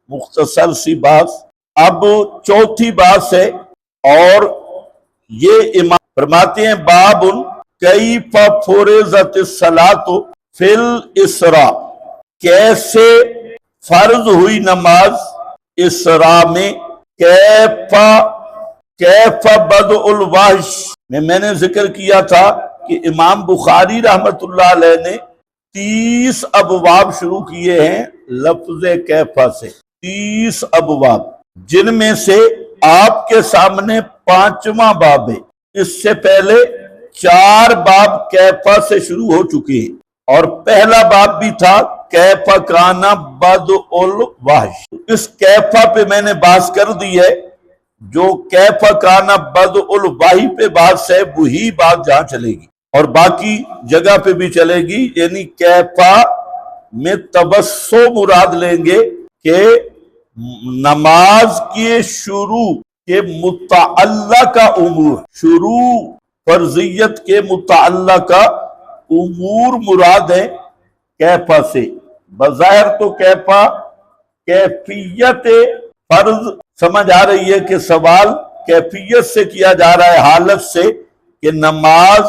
مختصر سی بات. اب چوتھی بات ہے، اور یہ امام فرماتے ہیں بابن کیف فرضت الصلاۃ فی الاسراء، کیسے فرض ہوئی نماز اسراء میں. کیف بدء الوحش میں نے ذکر کیا تھا کہ امام بخاری رحمت اللہ علیہ نے 30 ابواب شروع کیے ہیں لفظ کیفہ سے، 30 ابواب، جن میں سے آپ کے سامنے 5واں باب ہے. اس سے پہلے 4 باب کیفہ سے شروع ہو چکے ہیں، اور پہلا باب بھی تھا کیفہ کان بدء الوحش. اس کیفہ پہ میں نے بحث کر دی ہے. جو کیفہ کان بدء الوحی پہ بات ہے وہی بات جہاں چلے گی، اور باقی جگہ پہ بھی چلے گی. یعنی کیفہ میں توسع مراد لیں گے کہ نماز کے شروع کے متعلقہ امور، شروع فرضیت کے متعلقہ امور مراد ہے کیفہ سے. بظاہر تو کیفہ کیفیت فرض سمجھ آ رہی ہے کہ سوال کیفیت سے کیا جا رہا ہے، حالت سے، کہ نماز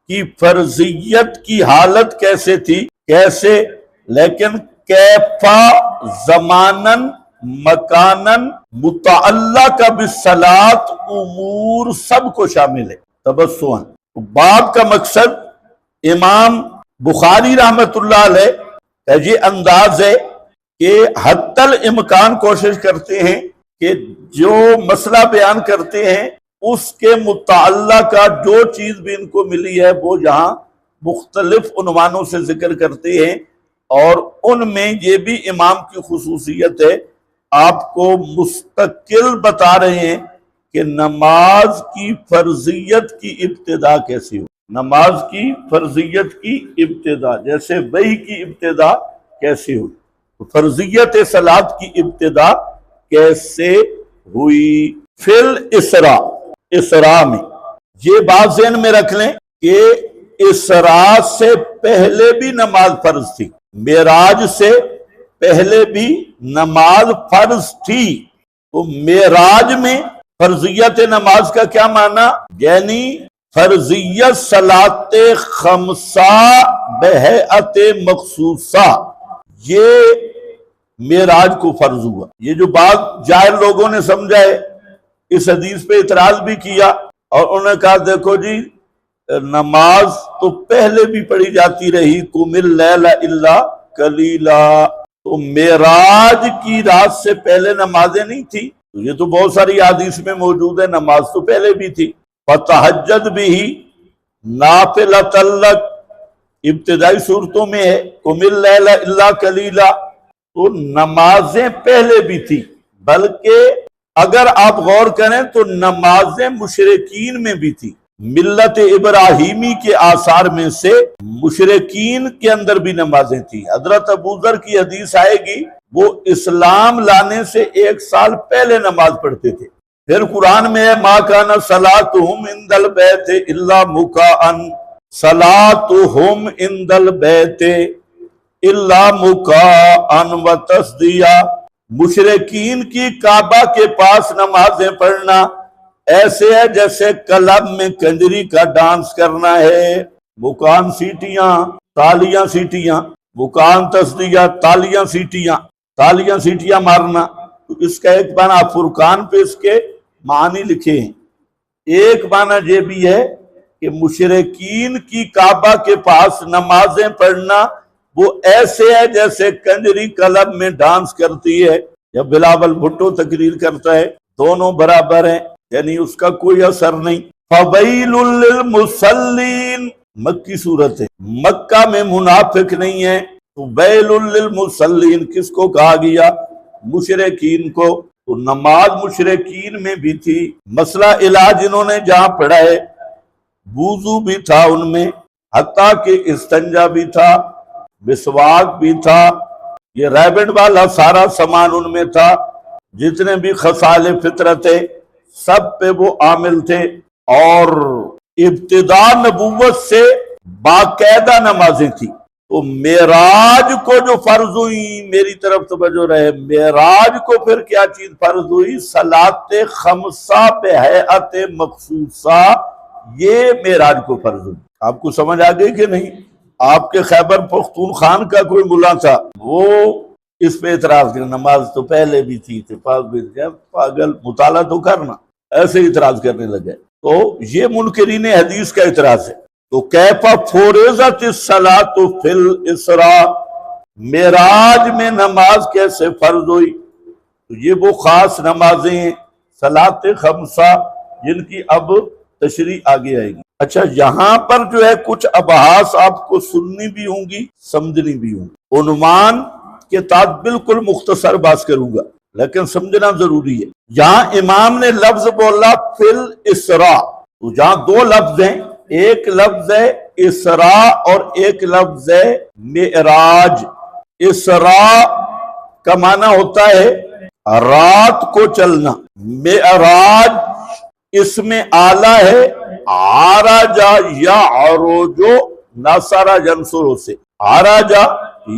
کی فرضیت کی حالت کیسے تھی، کیسے. لیکن کیفہ زمانن مکانن متعلقہ بالصلاۃ امور سب کو شامل ہے تبسعاً. باب کا مقصد امام بخاری رحمت اللہ علیہ کا یہ انداز ہے کہ حتی الامکان کوشش کرتے ہیں کہ جو مسئلہ بیان کرتے ہیں اس کے متعلقہ جو چیز بھی ان کو ملی ہے وہ یہاں مختلف عنوانوں سے ذکر کرتے ہیں، اور ان میں یہ بھی امام کی خصوصیت ہے، آپ کو مستقل بتا رہے ہیں کہ نماز کی فرضیت کی ابتدا کیسی ہو. نماز کی فرضیت کی ابتدا جیسے وحی کی ابتدا کیسی ہوئی، فرضیت صلاۃ کی ابتدا کیسے ہوئی. فی الاسراء، اسراء میں. یہ بات ذہن میں رکھ لیں کہ اسراء سے پہلے بھی نماز فرض تھی، معراج سے پہلے بھی نماز فرض تھی. تو معراج میں فرضیت نماز کا کیا معنی؟ یعنی فرضیت صلاۃ خمسہ بہیئت مخصوصہ، یہ معراج کو فرض ہوا. یہ جو بات جاہل لوگوں نے سمجھا ہے، اس حدیث پہ اعتراض بھی کیا، اور انہوں نے کہا دیکھو جی نماز تو پہلے بھی پڑھی جاتی رہی، قم اللیل الا قلیلا، تو معراج کی رات سے پہلے نمازیں نہیں تھی. یہ تو بہت ساری حدیث میں موجود ہے، نماز تو پہلے بھی تھی. فتہجد بھی نافلۃ لک، ابتدائی صورتوں میں ہے قم اللیل الا قلیلا، تو نمازیں پہلے بھی تھی. بلکہ اگر آپ غور کریں تو نمازیں مشرکین میں بھی تھی. ملت ابراہیمی کے آثار میں سے مشرکین کے اندر بھی نمازیں تھی. حضرت ابوذر کی حدیث آئے گی، وہ اسلام لانے سے 1 سال پہلے نماز پڑھتے تھے. پھر قرآن میں ہے ما کان صلاتہم عند البیت الا مکاء، صلاتہم عند البیت الا مکاء و تصدیہ. مشرکین کی کعبہ کے پاس نمازیں پڑھنا ایسے ہے جیسے کلب میں کنجری کا ڈانس کرنا ہے. مکان سیٹیاں، تالیاں سیٹیاں، مکان تصدیہ تالیاں سیٹیاں، تالیاں سیٹیاں مارنا. تو اس کا ایک معنی فرقان پہ اس کے معنی لکھے ہیں. ایک معنی یہ بھی ہے کہ مشرکین کی کعبہ کے پاس نمازیں پڑھنا وہ ایسے ہے جیسے کنجری کلب میں ڈانس کرتی ہے یا بلاول بھٹو تقریر کرتا ہے، دونوں برابر ہیں، یعنی اس کا کوئی اثر نہیں. فویل للمصلین، مکی صورت ہے، مکہ میں منافق نہیں ہے، تو ویل للمصلین کس کو کہا گیا؟ مشرکین کو. تو نماز مشرکین میں بھی تھی. مسئلہ علاج انہوں نے جہاں پڑھا ہے، وضو بھی تھا ان میں، حتیٰ کہ استنجا بھی تھا، مسواک بھی تھا، یہ ریبڈ والا سارا سامان ان میں تھا. جتنے بھی خصال فطرت ہے سب پہ وہ عامل تھے. اور ابتدا نبوت سے باقاعدہ نمازیں تھی. تو معراج کو جو فرض ہوئی، میری طرف توجہ رہے، معراج کو پھر کیا چیز فرض ہوئی؟ صلاۃ خمسہ بہیئت مخصوصہ، یہ معراج کو فرض ہوئی۔ آپ کو سمجھ آ گئی کہ نہیں؟ آپ کے خیبر پختونخوا کا کوئی ملا تھا، وہ اس پہ اعتراض کیا، نماز تو پہلے بھی تھی، اتفاق بھی تھی، پاگل مطالعہ تو کرنا، ایسے اعتراض کرنے لگے۔ تو یہ منکرین حدیث کا اعتراض ہے۔ تو کیفا فورزت الصلاۃ فی الاسراء، معراج میں نماز کیسے فرض ہوئی؟ تو یہ وہ خاص نمازیں ہیں صلاۃ خمسہ جن کی اب تشریح آگے آئے گی۔ اچھا، یہاں پر جو ہے کچھ ابحاث آپ کو سننی بھی ہوں گی، سمجھنی بھی ہوں گی۔ عنوان کے تحت بالکل مختصر بات کروں گا لیکن سمجھنا ضروری ہے۔ یہاں امام نے لفظ بولا فی الاسراء، تو جہاں دو لفظ ہیں، ایک لفظ ہے اسراء اور ایک لفظ ہے معراج۔ اسراء کا معنی ہوتا ہے رات کو چلنا، معراج اس میں آلہ ہے عرجا یعرجو نصر ینصر سے، عرجا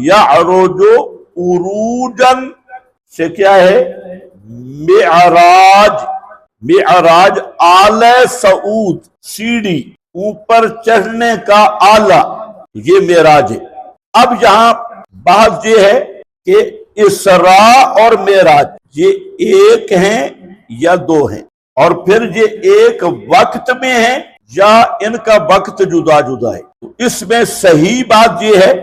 یعرجو عروجن سے کیا ہے؟ معراج۔ معراج آلہ صعود، سیڑھی اوپر چڑھنے کا آلہ، یہ معراج ہے۔ اب یہاں بات یہ ہے کہ اسراء اور معراج یہ ایک ہیں یا دو ہیں، اور پھر یہ ایک وقت میں ہیں یا ان کا وقت جدا جدا ہے۔ تو اس میں صحیح بات یہ ہے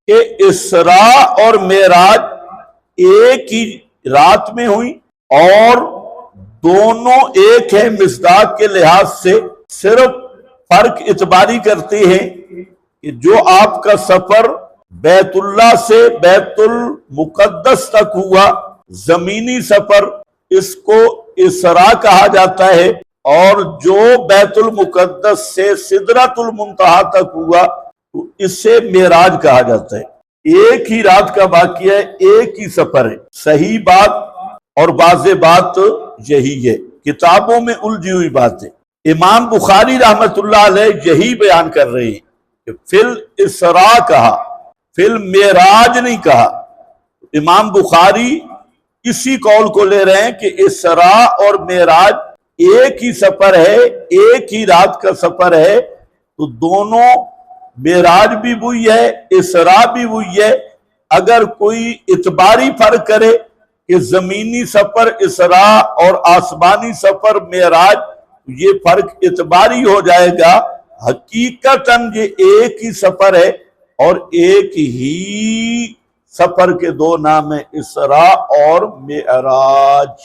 کہ اسراء اور معراج ایک ہی رات میں ہوئی اور دونوں ایک ہیں مصداق کے لحاظ سے، صرف فرق اعتباری کرتے ہیں کہ جو آپ کا سفر بیت اللہ سے بیت المقدس تک ہوا، زمینی سفر، اس کو اسراء کہا جاتا ہے، اور جو بیت المقدس سے سدرۃ المنتہا تک ہوا تو اسے معراج کہا جاتا ہے۔ ایک ہی رات کا واقعہ ہے، ایک ہی سفر ہے۔ صحیح بات اور واضح بات یہی ہے، کتابوں میں الجھی ہوئی بات ہے۔ امام بخاری رحمت اللہ علیہ یہی بیان کر رہے ہیں کہ فی الاسراء کہا، فی المعراج نہیں کہا۔ امام بخاری اسی قول کو لے رہے ہیں کہ اسراء اور معراج ایک ہی سفر ہے، ایک ہی رات کا سفر ہے، تو دونوں معراج بھی وہی ہے، اسراء بھی وہی ہے۔ اگر کوئی اعتباری فرق کرے کہ زمینی سفر اسراء اور آسمانی سفر معراج، یہ فرق اعتباری ہو جائے گا، حقیقتاً یہ ایک ہی سفر ہے، اور ایک ہی سفر کے دو نام ہیں، اسراء اور معراج۔